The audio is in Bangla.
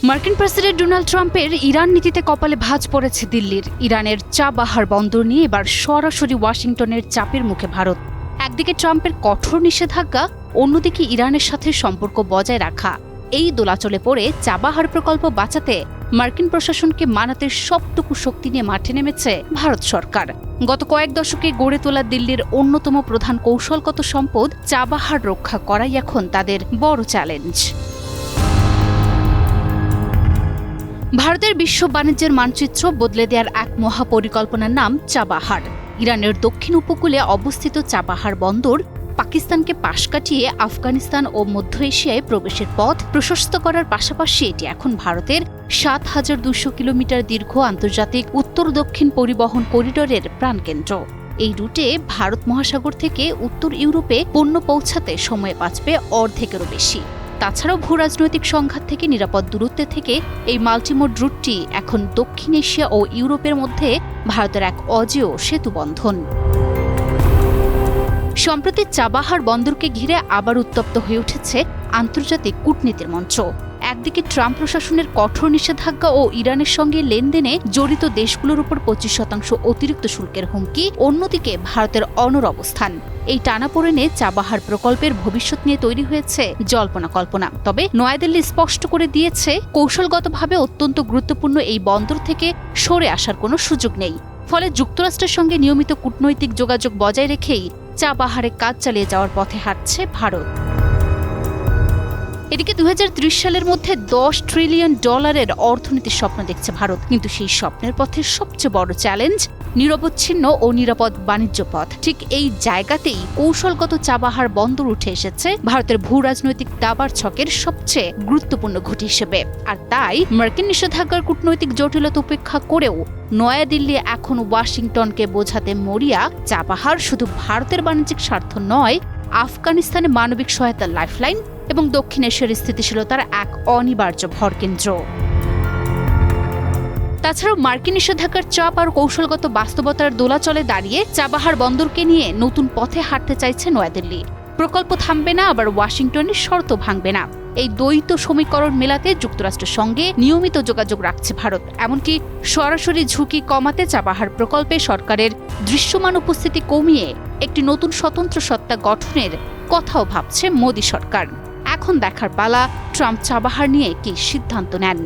মার্কিন প্রেসিডেন্ট ডোনাল্ড ট্রাম্পের ইরান নীতিতে কপালে ভাঁজ পড়েছে দিল্লির। ইরানের চাবাহার বন্দর নিয়ে এবার সরাসরি ওয়াশিংটনের চাপের মুখে ভারত। একদিকে ট্রাম্পের কঠোর নিষেধাজ্ঞা, অন্যদিকে ইরানের সাথে সম্পর্ক বজায় রাখা। এই দোলাচলে পড়ে চাবাহার প্রকল্প বাঁচাতে মার্কিন প্রশাসনকে মানাতে সবটুকু শক্তি নিয়ে মাঠে নেমেছে ভারত সরকার। গত কয়েক দশকে গড়ে তোলা দিল্লির অন্যতম প্রধান কৌশলগত সম্পদ চাবাহার রক্ষা করাই এখন তাদের বড় চ্যালেঞ্জ। ভারতের বিশ্ব বাণিজ্যের মানচিত্র বদলে দেওয়ার এক মহাপরিকল্পনার নাম চাবাহার। ইরানের দক্ষিণ উপকূলে অবস্থিত চাবাহার বন্দর পাকিস্তানকে পাশ কাটিয়ে আফগানিস্তান ও মধ্য এশিয়ায় প্রবেশের পথ প্রশস্ত করার পাশাপাশি এটি এখন ভারতের ৭,২০০ কিলোমিটার দীর্ঘ আন্তর্জাতিক উত্তর দক্ষিণ পরিবহন করিডোরের প্রাণকেন্দ্র। এই রুটে ভারত মহাসাগর থেকে উত্তর ইউরোপে পণ্য পৌঁছাতে সময় বাঁচবে অর্ধেকেরও বেশি। তাছাড়াও ভূরাজনৈতিক সংঘাত থেকে নিরাপদ দূরত্বে থেকে এই মাল্টিমোড রুটটি এখন দক্ষিণ এশিয়া ও ইউরোপের মধ্যে ভারতের এক অজেয় সেতুবন্ধন। সম্প্রতি চাবাহার বন্দরকে ঘিরে আবার উত্তপ্ত হয়ে উঠেছে আন্তর্জাতিক কূটনীতির মঞ্চ। একদিকে ট্রাম্প প্রশাসনের কঠোর নিষেধাজ্ঞা ও ইরানের সঙ্গে লেনদেনে জড়িত দেশগুলোর উপর ২৫% অতিরিক্ত শুল্কের হুমকি, অন্যদিকে ভারতের অনড় অবস্থান। এই টানাপোড়েনে চাবাহার প্রকল্পের ভবিষ্যৎ নিয়ে তৈরি হয়েছে জল্পনা কল্পনা। তবে নয়াদিল্লি স্পষ্ট করে দিয়েছে, কৌশলগতভাবে অত্যন্ত গুরুত্বপূর্ণ এই বন্দর থেকে সরে আসার কোনো সুযোগ নেই। ফলে যুক্তরাষ্ট্রের সঙ্গে নিয়মিত কূটনৈতিক যোগাযোগ বজায় রেখেই চাবাহারে কাজ চালিয়ে যাওয়ার পথে হাঁটছে ভারত। এদিকে ২০৩০ সালের মধ্যে $১০ ট্রিলিয়ন অর্থনীতির স্বপ্ন দেখছে ভারত। কিন্তু সেই স্বপ্নের পথে সবচেয়ে বড় চ্যালেঞ্জ নিরবচ্ছিন্ন ও নিরাপদ বাণিজ্য পথ। ঠিক এই জায়গাতেই কৌশলগত চাবাহার বন্দর উঠে এসেছে ভারতের ভূ রাজনৈতিক দাবার ছকের সবচেয়ে গুরুত্বপূর্ণ ঘুঁটি হিসেবে। আর তাই মার্কিন নিষেধাজ্ঞার কূটনৈতিক জটিলতা উপেক্ষা করেও নয়াদিল্লি এখন ওয়াশিংটনকে বোঝাতে মরিয়া, চাবাহার শুধু ভারতের বাণিজ্যিক স্বার্থ নয়, আফগানিস্তানে মানবিক সহায়তার লাইফলাইন এবং দক্ষিণ এশিয়ার স্থিতিশীলতার এক অনিবার্য ভরকেন্দ্র। তাছাড়াও মার্কিন নিষেধাজ্ঞার চাপ আর কৌশলগত বাস্তবতার দোলাচলে দাঁড়িয়ে চাবাহার বন্দরকে নিয়ে নতুন পথে হাঁটতে চাইছে নয়াদিল্লি। প্রকল্প থামবে না, আবার ওয়াশিংটনের শর্ত ভাঙবে না। এই দ্বৈত সমীকরণ মেলাতে যুক্তরাষ্ট্রের সঙ্গে নিয়মিত যোগাযোগ রাখছে ভারত। এমনকি সরাসরি ঝুঁকি কমাতে চাবাহার প্রকল্পে সরকারের দৃশ্যমান উপস্থিতি কমিয়ে একটি নতুন স্বতন্ত্র সত্তা গঠনের কথাও ভাবছে মোদি সরকার। এখন দেখার পালা ট্রাম্প চাবাহার নিয়ে কি সিদ্ধান্ত নেন।